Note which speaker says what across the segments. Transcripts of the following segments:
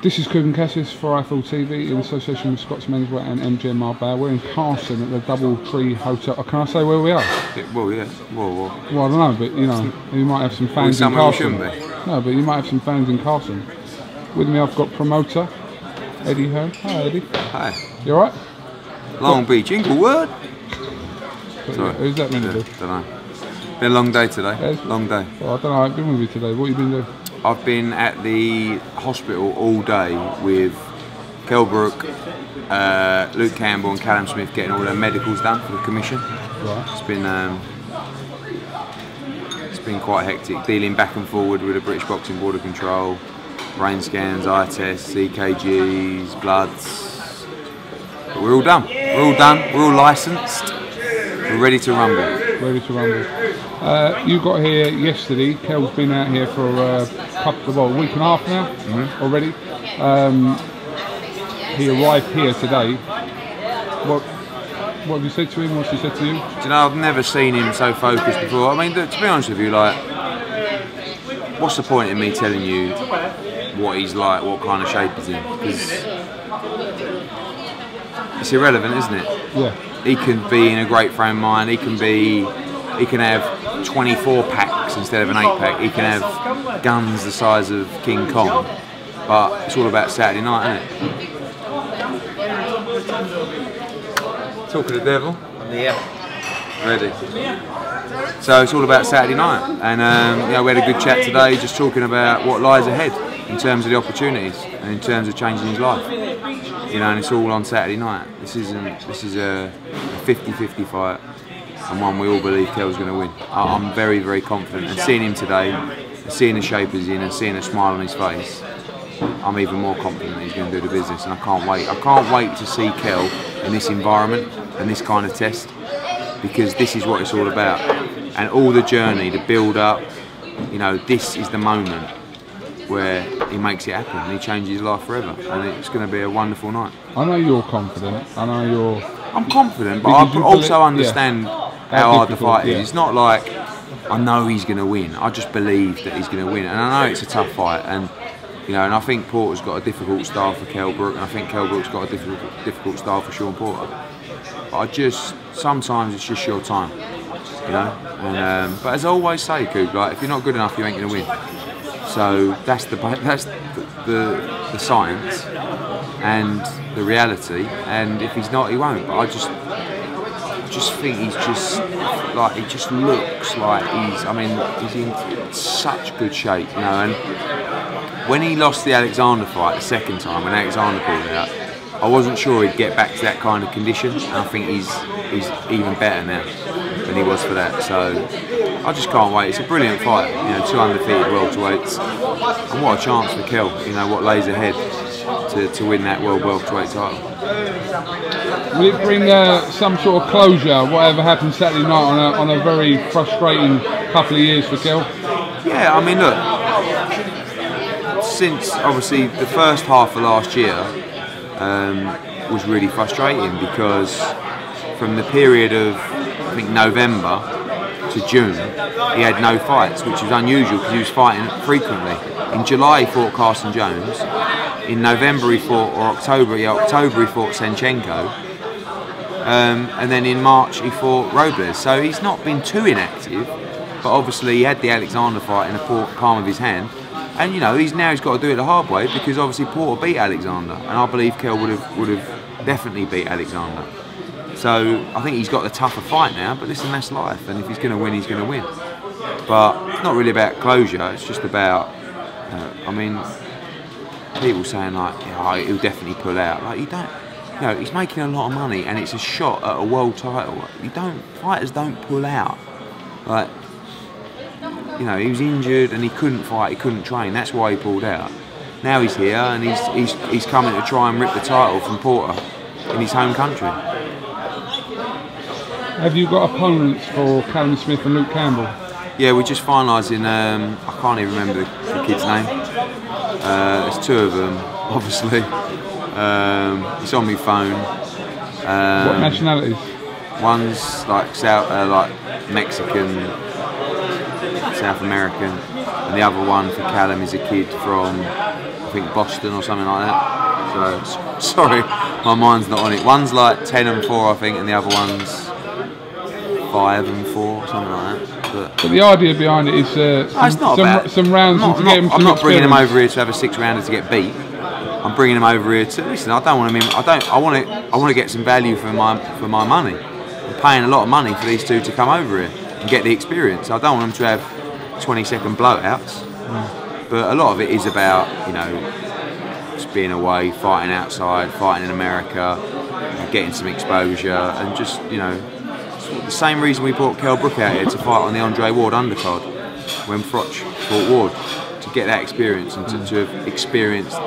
Speaker 1: This is Coogan Cassis for IFL TV in association with Scott's Menswear and MJ Marbella. We're in Carson at the Doubletree Hotel. Can I say where we are?
Speaker 2: Well, yeah. Well,
Speaker 1: I don't know, but you know, you might have some fans in Carson. No, but you might have some fans in Carson. With me, I've got promoter Eddie Hearn. Hi, Eddie.
Speaker 2: Hi.
Speaker 1: You alright?
Speaker 2: Long Beach, Inglewood.
Speaker 1: Sorry. Who's that meant to do?
Speaker 2: Don't know. Been a long day today.
Speaker 1: Yes.
Speaker 2: Long day.
Speaker 1: Well, I don't know. I've been with you today. What have you been doing?
Speaker 2: I've been at the hospital all day with Brooke, Luke Campbell and Callum Smith getting all their medicals done for the commission.
Speaker 1: Right.
Speaker 2: It's been quite hectic, dealing back and forward with the British Boxing Board of Control, brain scans, eye tests, EKGs, bloods. But we're all done. We're all done. We're all licensed. We're ready to rumble.
Speaker 1: Ready to rumble. You got here yesterday. Kel's been out here for a week and a half now already. He arrived here today. What have you said to him? What's he said to you?
Speaker 2: Do you know, I've never seen him so focused before. I mean, to be honest with you, like, what's the point in me telling you what he's like, what kind of shape he's in? Because it's irrelevant, isn't it?
Speaker 1: Yeah.
Speaker 2: He can be in a great frame of mind. He can have 24 packs instead of an 8-pack. He can have guns the size of King Kong. But it's all about Saturday night, isn't it? Talk of the devil.
Speaker 3: Yeah.
Speaker 2: Ready. So it's all about Saturday night, and you know, we had a good chat today, just talking about what lies ahead in terms of the opportunities and in terms of changing his life. You know, and it's all on Saturday night. This is a 50-50 fight, and one we all believe Kel's going to win. I'm very, very confident, and seeing him today, and seeing the shape he's in, and seeing a smile on his face, I'm even more confident that he's going to do the business, and I can't wait. I can't wait to see Kel in this environment and this kind of test, because this is what it's all about. And all the journey, the build up, you know, this is the moment where he makes it happen and he changes his life forever, and it's going to be a wonderful night.
Speaker 1: I know you're confident.
Speaker 2: I'm confident, but I also understand how hard the fight is. It's not like I know he's going to win. I just believe that he's going to win, and I know it's a tough fight. And you know, and I think Porter's got a difficult style for Brooke, and I think Brooke's got a difficult style for Sean Porter. But sometimes it's just your time, you know. And but as I always say, Coop, like, if you're not good enough, you ain't going to win. So that's the science and the reality. And if he's not, he won't. But I just think he just looks like he's in such good shape, you know. And when he lost the Alexander fight the second time, when Alexander pulled out, I wasn't sure he'd get back to that kind of condition, and I think he's even better now than he was for that. So I just can't wait. It's a brilliant fight, you know, 2 undefeated welterweights, and what a chance for Kel, you know, what lays ahead to win that world welterweight title.
Speaker 1: Will it bring some sort of closure, whatever happened Saturday night, on a very frustrating couple of years for Kel?
Speaker 2: Yeah, I mean, look, since obviously the first half of last year was really frustrating, because from the period of, I think, November to June, he had no fights, which was unusual because he was fighting frequently. In July he fought Carson Jones, in November he fought, or October he fought Senchenko, and then in March he fought Robles. So he's not been too inactive, but obviously he had the Alexander fight in the palm of his hand. And you know, he's got to do it the hard way, because obviously Porter beat Alexander, and I believe Kel would have definitely beat Alexander. So I think he's got the tougher fight now. But listen, that's life, and if he's going to win, he's going to win. But it's not really about closure. It's just about, I mean, people saying like, oh, he'll definitely pull out. Like, you don't. You know, he's making a lot of money, and it's a shot at a world title. Fighters don't pull out. Like, you know, he was injured and he couldn't fight, he couldn't train. That's why he pulled out. Now he's here, and he's coming to try and rip the title from Porter in his home country.
Speaker 1: Have you got opponents for Callum Smith and Luke Campbell?
Speaker 2: Yeah, we're just finalising. I can't even remember the kid's name. There's 2 of them, obviously. It's on my phone.
Speaker 1: What nationalities?
Speaker 2: One's like Mexican, South American, and the other one for Callum is a kid from, I think Boston or something like that. So sorry, my mind's not on it. One's like 10 and 4, I think, and the other one's 5 and 4, something like that. But
Speaker 1: the idea behind it is some rounds to get him.
Speaker 2: I'm not bringing him over here to have a 6-rounder to get beat. I'm bringing him over here to listen. I don't want him. I want to get some value for my money. I'm paying a lot of money for these two to come over here and get the experience. I don't want them to have 20-second blowouts. But a lot of it is about, you know, just being away, fighting outside, fighting in America, getting some exposure, and just, you know, the same reason we brought Kell Brook out here to fight on the Andre Ward undercard when Froch fought Ward, to get that experience and to have experienced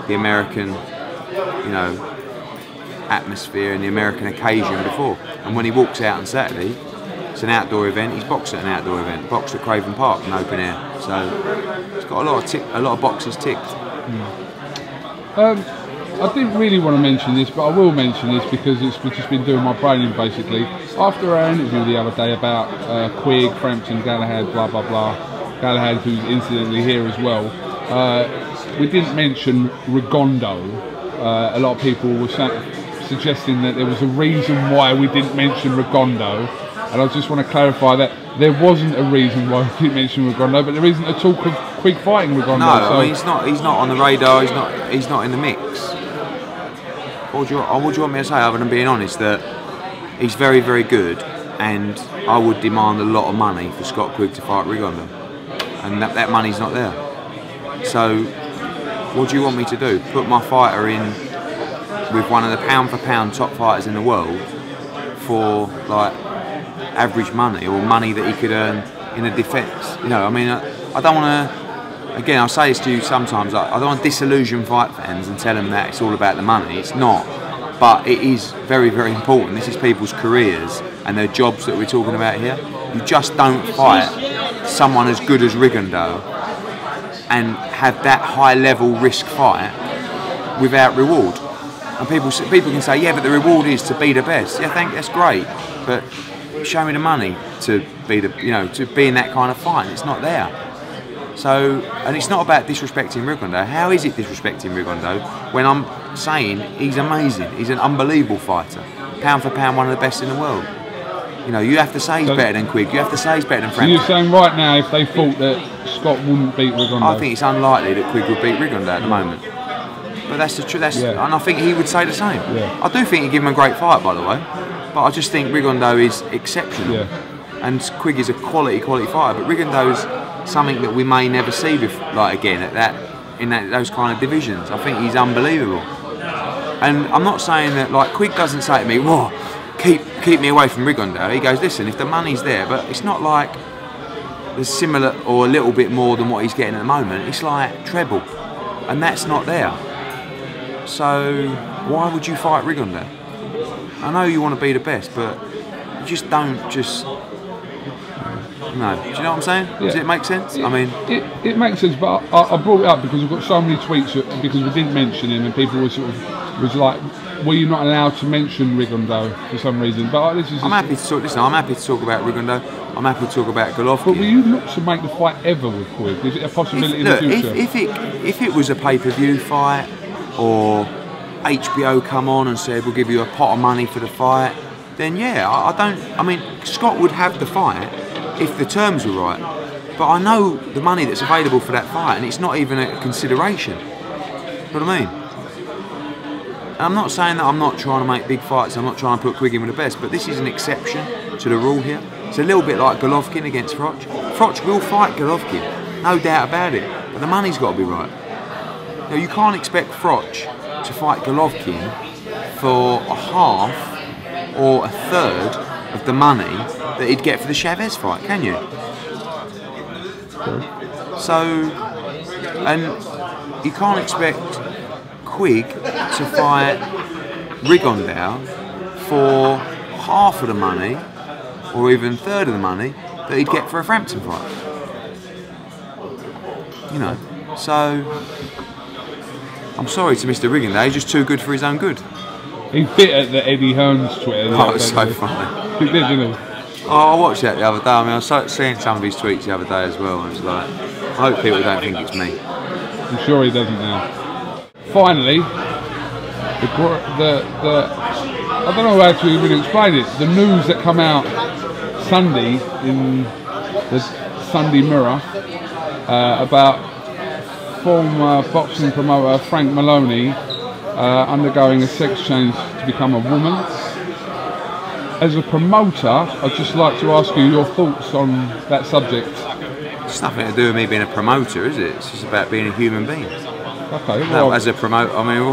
Speaker 2: the American, you know, atmosphere and the American occasion before. And when he walks out on Saturday, it's an outdoor event. He's boxed at an outdoor event, boxed at Craven Park in open air. So it's got a lot of boxes ticked.
Speaker 1: I didn't really want to mention this, but I will mention this because it's just been doing my brain in basically. After our interview the other day about Quigg, Frampton, Galahad, blah blah blah, Galahad, who's incidentally here as well, we didn't mention Rigondeaux. A lot of people were suggesting that there was a reason why we didn't mention Rigondeaux, and I just want to clarify that there wasn't a reason why we didn't mention Rigondeaux, but there isn't a talk of Quigg fighting Rigondeaux.
Speaker 2: No,
Speaker 1: so
Speaker 2: I mean, he's not on the radar. He's not in the mix. What do you want me to say other than being honest? That he's very, very good, and I would demand a lot of money for Scott Quigg to fight Rigondeaux, and that money's not there. So what do you want me to do? Put my fighter in with one of the pound-for-pound top fighters in the world for like average money, or money that he could earn in a defence? You know, I mean, I don't want to. Again, I say this to you sometimes. I don't want to disillusion fight fans and tell them that it's all about the money. It's not, but it is very, very important. This is people's careers and their jobs that we're talking about here. You just don't fight someone as good as Rigondeaux and have that high-level risk fight without reward. And people can say, yeah, but the reward is to be the best. Yeah, that's great, but show me the money to be to be in that kind of fight. It's not there. So, and it's not about disrespecting Rigondeaux. How is it disrespecting Rigondeaux when I'm saying he's amazing? He's an unbelievable fighter, pound for pound, one of the best in the world. You know, you have to say he's better than Quigg. You have to say he's better than Frampton.
Speaker 1: So you're saying right now, if they thought that Scott wouldn't beat Rigondeaux?
Speaker 2: I think it's unlikely that Quigg would beat Rigondeaux at the moment. But that's the truth. And I think he would say the same. Yeah. I do think he'd give him a great fight, by the way. But I just think Rigondeaux is exceptional. Yeah. And Quigg is a quality fighter. But Rigondeaux's something that we may never see again at those kind of divisions. I think he's unbelievable. And I'm not saying that, like, Quigg doesn't say to me, "Whoa, keep me away from Rigondeaux." He goes, "Listen, if the money's there," but it's not like there's similar or a little bit more than what he's getting at the moment. It's like treble, and that's not there. So why would you fight Rigondeaux? I know you want to be the best, but you just don't just. No, do you know what I'm saying? Yeah. Does it make sense? I mean,
Speaker 1: it makes sense, but I brought it up because we've got so many tweets because we didn't mention him, and people was like, "Were you not allowed to mention Rigondeaux for some reason?" But this is.
Speaker 2: I'm happy to talk. Listen, I'm happy to talk about Rigondeaux. I'm happy to talk about Golovkin.
Speaker 1: But will you look to make the fight ever with Quigg? Is it a possibility in the future?
Speaker 2: If it was a pay-per-view fight, or HBO come on and said we'll give you a pot of money for the fight, then yeah, I mean, Scott would have the fight if the terms were right, but I know the money that's available for that fight, and it's not even a consideration. You know what I mean? And I'm not saying that I'm not trying to make big fights, I'm not trying to put Quigg in with the best, but this is an exception to the rule here. It's a little bit like Golovkin against Froch. Froch will fight Golovkin, no doubt about it, but the money's got to be right. Now, you can't expect Froch to fight Golovkin for a half or a third of the money that he'd get for the Chavez fight, can you? So, and you can't expect Quigg to fight Rigondeaux for half of the money, or even a third of the money that he'd get for a Frampton fight. You know, so I'm sorry to Mr. Rigondeaux, he's just too good for his own good.
Speaker 1: He bit at the Eddie Hearn's Twitter.
Speaker 2: Oh, it's so funny.
Speaker 1: He did, didn't he?
Speaker 2: Oh, I watched that the other day. I mean, I was seeing some of his tweets the other day as well, and it's like, I hope people don't think it's me.
Speaker 1: I'm sure he doesn't now. Finally, I don't know how to even explain it. The news that come out Sunday in the Sunday Mirror about former boxing promoter Frank Maloney undergoing a sex change to become a woman. As a promoter, I'd just like to ask you your thoughts on that subject.
Speaker 2: It's nothing to do with me being a promoter, is it? It's just about being a human being.
Speaker 1: Okay. Well,
Speaker 2: no, as a promoter, I mean,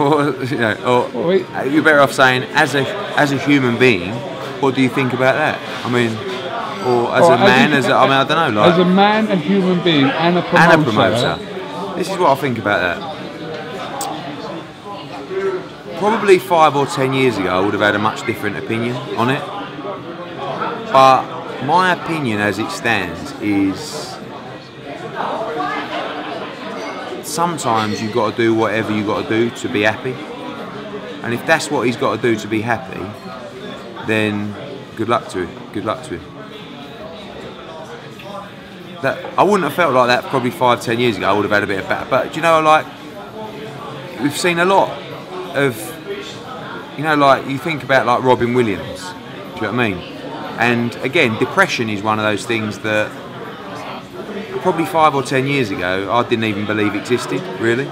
Speaker 2: you know, you're better off saying as a human being. What do you think about that? I mean, or as a man, I don't know. Like,
Speaker 1: as a man, a human being, and a promoter.
Speaker 2: This is what I think about that. Probably 5 or 10 years ago, I would have had a much different opinion on it. But my opinion, as it stands, is sometimes you've got to do whatever you've got to do to be happy. And if that's what he's got to do to be happy, then good luck to him. Good luck to him. I wouldn't have felt like that probably 5, 10 years ago. I would have had a bit of bad. But do you know, like, we've seen a lot of, you know, like you think about like Robin Williams. Do you know what I mean? And again, depression is one of those things that probably 5 or 10 years ago I didn't even believe existed, really.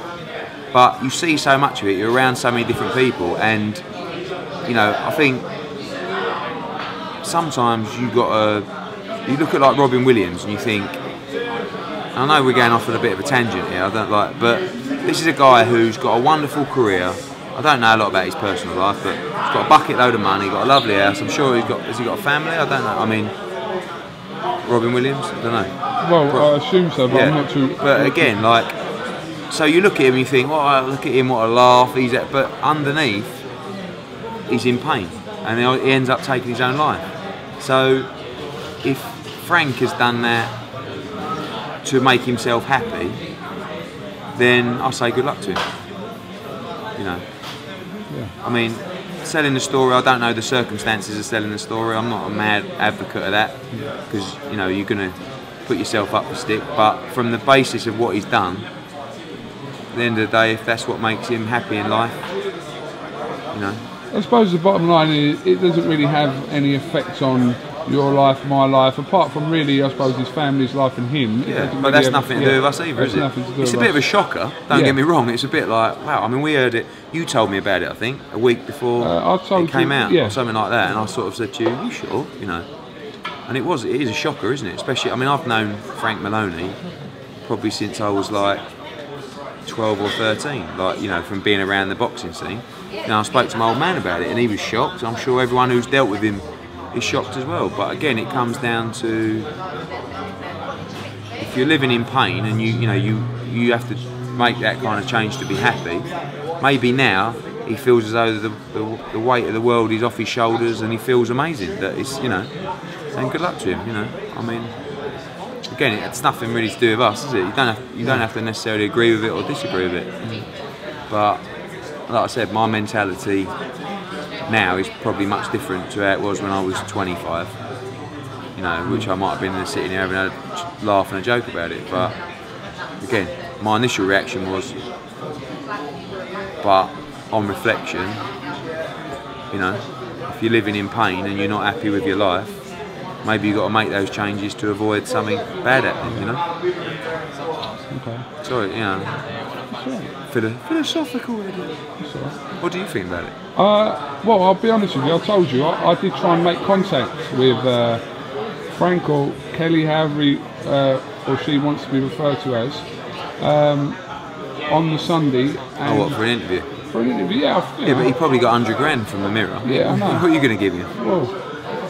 Speaker 2: But you see so much of it. You're around so many different people, and you know, I think sometimes you look at like Robin Williams and you think, I know we're going off on a bit of a tangent here, but this is a guy who's got a wonderful career. I don't know a lot about his personal life, but he's got a bucket load of money, got a lovely house. I'm sure has he got a family? I don't know. I mean, Robin Williams? I don't know.
Speaker 1: Well, I assume so, but yeah. I'm not too...
Speaker 2: But again, like, so you look at him and you think, oh, look at him, what a laugh, but underneath, he's in pain, and he ends up taking his own life. So, if Frank has done that to make himself happy, then I say good luck to him. You know.
Speaker 1: Yeah.
Speaker 2: I mean, selling the story, I don't know the circumstances of selling the story. I'm not a mad advocate of that, because you know, you're going to put yourself up for stick. But from the basis of what he's done, at the end of the day, if that's what makes him happy in life, you know.
Speaker 1: I suppose the bottom line is it doesn't really have any effect on your life, my life, apart from really, I suppose, his family's life and him.
Speaker 2: Yeah, but that's nothing to do with us either, is it? It's a bit of a shocker, don't get me wrong. It's a bit like, wow, I mean, we heard it, you told me about it, I think, a week before it came out, or something like that, and I sort of said to you, you sure? You know. And it is a shocker, isn't it? Especially, I mean, I've known Frank Maloney probably since I was like 12 or 13, like, you know, from being around the boxing scene. Now, I spoke to my old man about it, and he was shocked. I'm sure everyone who's dealt with him is shocked as well. But again, it comes down to, if you're living in pain and you have to make that kind of change to be happy. Maybe now he feels as though the weight of the world is off his shoulders, and he feels amazing. That it's, you know, and good luck to him. You know, I mean, again, it's nothing really to do with us, is it? You don't have to necessarily agree with it or disagree with it. But like I said, my mentality now is probably much different to how it was when I was 25. You know, which I might have been sitting here having a laugh and a joke about it. But again, my initial reaction was, but on reflection, you know, if you're living in pain and you're not happy with your life, maybe you've got to make those changes to avoid something bad happening, you know?
Speaker 1: Okay.
Speaker 2: Sorry, you know. Philosophical. What do you think about it?
Speaker 1: Well, I'll be honest with you, I told you, I did try and make contact with Frank or Kelly, however or she wants to be referred to as, on the Sunday. And
Speaker 2: what, for an interview?
Speaker 1: For an interview, yeah.
Speaker 2: Yeah, but he probably got 100 grand from the Mirror.
Speaker 1: Yeah, I know.
Speaker 2: What are you going to give him?
Speaker 1: Well,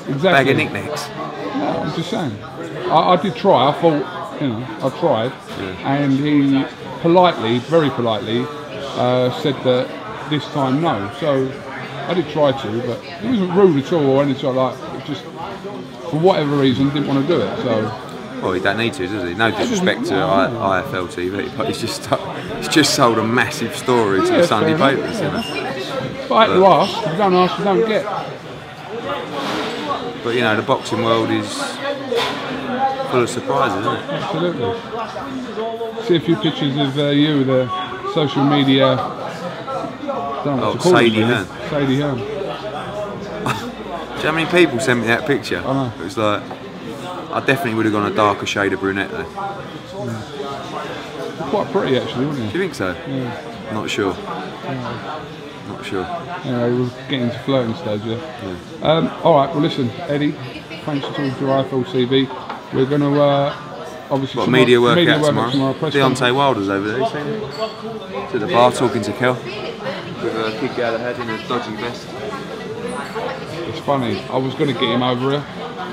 Speaker 1: exactly.
Speaker 2: Bag of knickknacks?
Speaker 1: No, I'm just saying. I did try, I thought, you know, I tried. Yeah. And he politely, very politely, said that this time no. So I did try to, but it wasn't rude at all or anything like that. It just, for whatever reason, didn't want to do it. So.
Speaker 2: Well, he don't need to, does he? No disrespect to IFL TV, but he's just sold a massive story to the Sunday papers, you know.
Speaker 1: But to ask, if you don't ask, you don't get.
Speaker 2: But you know, the boxing world is full of surprises, isn't it?
Speaker 1: Absolutely. See a few pictures of you, the social media. Don't know what to call
Speaker 2: Sadie
Speaker 1: it, really.
Speaker 2: Hearn.
Speaker 1: Sadie Hearn.
Speaker 2: Do you know how many people sent me that picture?
Speaker 1: I know.
Speaker 2: It was like, I definitely would have gone a darker shade of brunette though.
Speaker 1: Quite pretty actually, wasn't
Speaker 2: Do you think so?
Speaker 1: Yeah.
Speaker 2: Not sure.
Speaker 1: Yeah.
Speaker 2: Not sure.
Speaker 1: Anyway, we're getting to flirting stage, yeah. Alright, well listen, Eddie, thanks for talking to IFL TV. We're going to obviously...
Speaker 2: Got a media workout tomorrow.
Speaker 1: Press
Speaker 2: Deontay Wilder's over there, you seen him? He's at the bar talking to Kel. With Kid Galahad in a dodgy vest.
Speaker 1: It's funny, I was going to get him over here,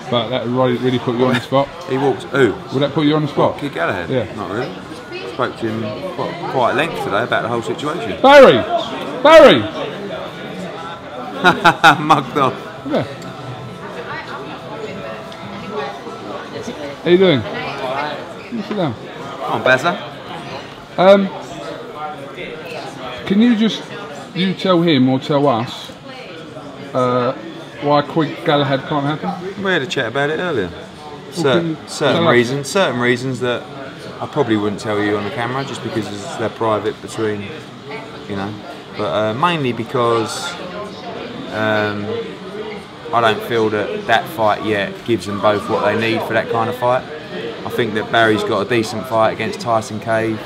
Speaker 1: but that really put you on the spot.
Speaker 2: He walked... Who?
Speaker 1: Would that put you on the spot?
Speaker 2: What, Kid Galahad?
Speaker 1: Yeah.
Speaker 2: Not really. Spoke to him quite at length today about the whole situation.
Speaker 1: Barry! Barry!
Speaker 2: Mugged off.
Speaker 1: Yeah. How you doing? Can you sit down?
Speaker 2: Come on, Bazza.
Speaker 1: Can you tell him or tell us why Quick Galahad can't happen?
Speaker 2: We had a chat about it earlier.
Speaker 1: Well,
Speaker 2: certain reasons that I probably wouldn't tell you on the camera just because they're private between, you know. But mainly because I don't feel that fight yet gives them both what they need for that kind of fight. I think that Barry's got a decent fight against Tyson Cave.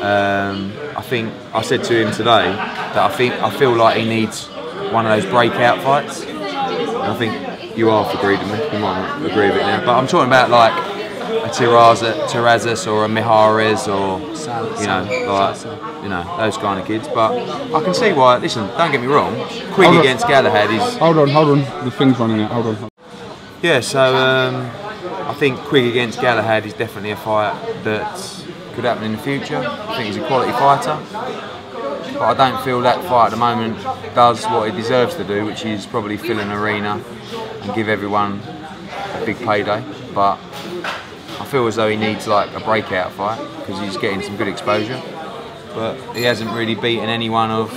Speaker 2: I think I said to him today that I feel like he needs one of those breakout fights. And I think you half agreed with me. You might not agree with it now, but I'm talking about like a Terrazas or a Mijares or you know those kind of kids. But I can see why. Listen, don't get me wrong. Quigg against Galahad is.
Speaker 1: Hold on. The thing's running out. Hold on.
Speaker 2: Yeah, so I think Quigg against Galahad is definitely a fight that could happen in the future. I think he's a quality fighter, but I don't feel that fight at the moment does what he deserves to do, which is probably fill an arena and give everyone a big payday. But I feel as though he needs like a breakout fight because he's getting some good exposure, but he hasn't really beaten anyone of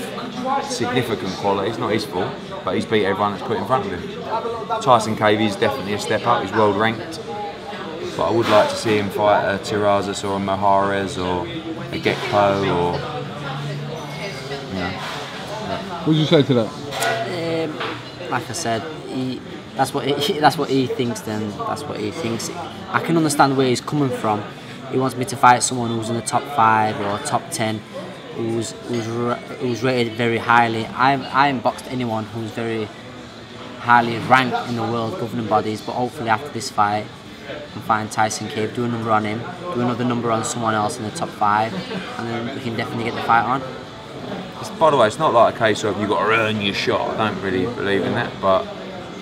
Speaker 2: significant quality. It's not his fault, but he's beat everyone that's put in front of him. Tyson Cave is definitely a step up. He's world ranked, but I would like to see him fight a Terrazas or a Mijares or a Gekpo or you know.
Speaker 1: What would you say to that?
Speaker 3: Like I said, that's what he thinks. Then that's what he thinks. I can understand where he's coming from. He wants me to fight someone who's in the top 5 or top 10, who's rated very highly. I haven't boxed anyone who's very highly ranked in the world governing bodies. But hopefully after this fight, I can find Tyson Cave, do a number on him, do another number on someone else in the top 5, and then we can definitely get the fight on.
Speaker 2: By the way, it's not like a case of you've got to earn your shot. I don't really believe in that, but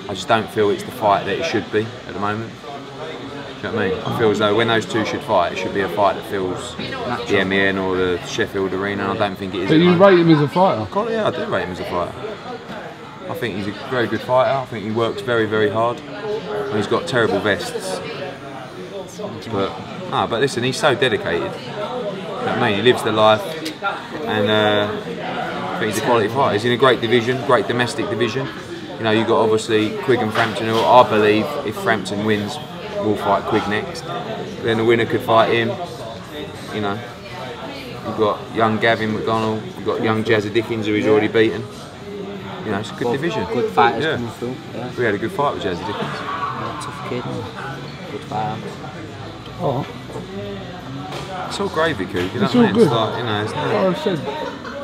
Speaker 2: I just don't feel it's the fight that it should be at the moment. Do you know what I mean? I feel as though when those two should fight, it should be a fight that fills the MEN or the Sheffield Arena, and I don't think it is.
Speaker 1: So you rate him as a fighter?
Speaker 2: Yeah, I do rate him as a fighter. I think he's a very good fighter. I think he works very, very hard. And he's got terrible vests. But listen, he's so dedicated. You know what I mean? He lives the life, and I think he's a quality fighter. He's in a great division, great domestic division. You know, you've got obviously Quigg and Frampton, who I believe, if Frampton wins, will fight Quigg next. Then the winner could fight him. You know, you've got young Gavin McDonald, you've got young Jazza Dickens, who he's already beaten. You know, it's a good division.
Speaker 3: Good fighters coming through. Yeah.
Speaker 2: We had a good fight with Jazza Dickens.
Speaker 3: Yeah, tough kid. Good fighter.
Speaker 1: Oh.
Speaker 2: It's all gravy, Coop. You know
Speaker 1: It's
Speaker 2: what I
Speaker 1: all
Speaker 2: mean?
Speaker 1: good.
Speaker 2: It's like, you know, it's
Speaker 1: Like I said,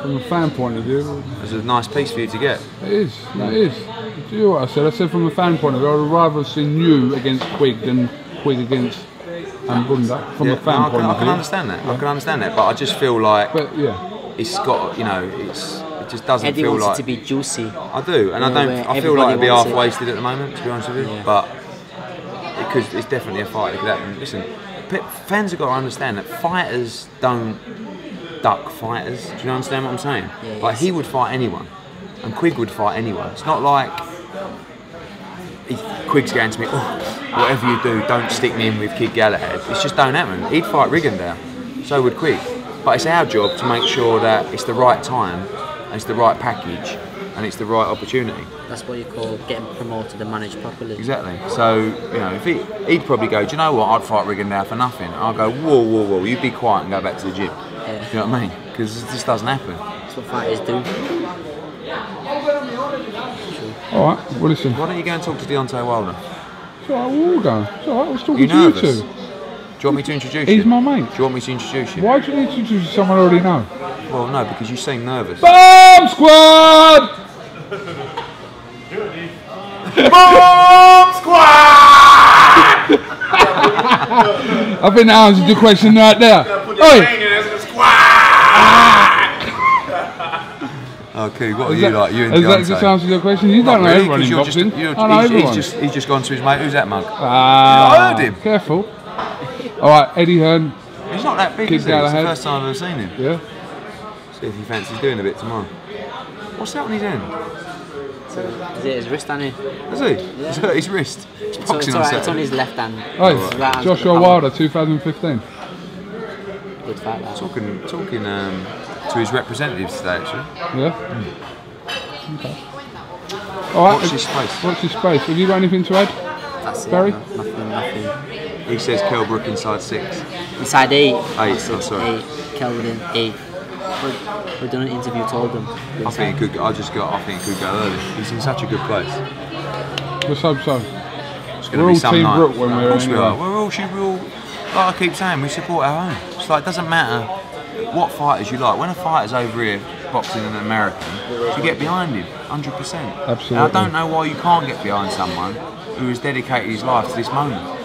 Speaker 1: from a fan point of view,
Speaker 2: it's a nice piece for you to get.
Speaker 1: it is. It is. Do you know what I said? I said from a fan point of view, I would rather have seen you against Quigg than Quigg against Bunda. From a fan point of view.
Speaker 2: I can understand that. I can understand that, but I just feel like it's got, you know, it just doesn't
Speaker 3: Eddie
Speaker 2: feel
Speaker 3: wants
Speaker 2: like
Speaker 3: it to be juicy.
Speaker 2: I do, and I feel like it'd be half wasted at the moment, to be honest with you.
Speaker 3: Yeah.
Speaker 2: But because it's definitely a fight that could happen. Listen, fans have got to understand that fighters don't duck fighters. Do you understand what I'm saying?
Speaker 3: Yeah,
Speaker 2: like he would fight anyone, and Quigg would fight anyone. It's not like Quigg's going to me, oh, whatever you do, don't stick me in with Kid Galahad. It's just don't happen. He'd fight RIGONDEAUX, so would Quigg. But it's our job to make sure that it's the right time, and it's the right package, and it's the right opportunity.
Speaker 3: That's what you call getting promoted and managed properly.
Speaker 2: Exactly. So, you know, if he'd probably go, do you know what, I'd fight RIGONDEAUX for nothing. I'll go, whoa, whoa, whoa, you be quiet and go back to the gym.
Speaker 3: Yeah.
Speaker 2: Do you know what I mean? Because this doesn't happen.
Speaker 3: That's what fighters do.
Speaker 1: Alright, well listen.
Speaker 2: Why don't you go and talk to Deontay Wilder?
Speaker 1: It's alright, we'll all go. It's alright, I was talking
Speaker 2: You
Speaker 1: to you
Speaker 2: nervous?
Speaker 1: two.
Speaker 2: Do you want me to introduce you?
Speaker 1: He's my mate.
Speaker 2: Do you want me to introduce you?
Speaker 1: Why do you need to introduce someone I already know?
Speaker 2: Well, no, because you seem nervous.
Speaker 1: Bomb Squad!
Speaker 2: Bomb Squad!
Speaker 1: I think that answers the question right there. Oi!
Speaker 2: Okay, what are you like? You and
Speaker 1: Has that
Speaker 2: Deontay?
Speaker 1: just answered your question? You don't know
Speaker 2: really,
Speaker 1: everyone in
Speaker 2: you're
Speaker 1: boxing.
Speaker 2: just,
Speaker 1: I know everyone.
Speaker 2: he's just gone to his mate. Who's that mug?
Speaker 1: Ah,
Speaker 2: I heard him.
Speaker 1: Careful. Alright, Eddie Hearn.
Speaker 2: He's not that big,
Speaker 1: Kid
Speaker 2: is he? It's the
Speaker 1: Galahad.
Speaker 2: first time I've ever seen him.
Speaker 1: Yeah.
Speaker 2: See if he fancies doing a bit tomorrow. What's that on his end?
Speaker 3: Is it his wrist, Danny?
Speaker 2: Is he? He's hurt his wrist. He's
Speaker 3: It's
Speaker 2: boxing on
Speaker 3: alright,
Speaker 2: Saturday.
Speaker 3: it's on his left hand.
Speaker 1: Hey,
Speaker 3: His right hand's
Speaker 1: Joshua
Speaker 3: got the
Speaker 1: Wilder, 2015.
Speaker 3: Good fight, that.
Speaker 2: Talking to his representatives today, actually.
Speaker 1: Yeah? Okay. Alright.
Speaker 2: Watch this space.
Speaker 1: Watch this space. Have you got anything to add?
Speaker 3: That's it.
Speaker 1: Barry?
Speaker 3: Nothing.
Speaker 2: He says Kell Brook inside 6.
Speaker 3: Inside 8.
Speaker 2: 8, oh, sorry.
Speaker 3: 8. Kelvin 8. We've done an interview, told them.
Speaker 2: I think it could go early. He's in such a good place.
Speaker 1: Let's hope so.
Speaker 2: It's
Speaker 1: We're
Speaker 2: going to
Speaker 1: all
Speaker 2: be some
Speaker 1: Team
Speaker 2: night.
Speaker 1: Brook when
Speaker 2: Of
Speaker 1: we're
Speaker 2: course we
Speaker 1: anyway.
Speaker 2: are. We're all, like I keep saying, we support our own. It's like, it doesn't matter what fighters you like. When a fighter's over here boxing an American, you get behind him, 100%.
Speaker 1: Absolutely.
Speaker 2: And I don't know why you can't get behind someone who has dedicated his life to this moment.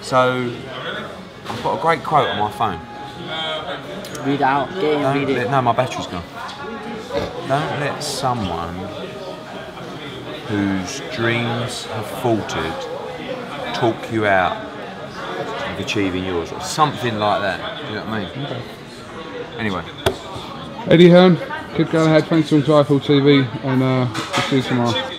Speaker 2: So, I've got a great quote on my phone.
Speaker 3: Read it out. Get in, read it.
Speaker 2: No, my battery's gone. Don't let someone whose dreams have faltered talk you out of achieving yours, or something like that. Do you know what I mean?
Speaker 1: Okay.
Speaker 2: Anyway.
Speaker 1: Eddie Hearn, Kid Galahad, thanks for joining TV, and we'll see you tomorrow.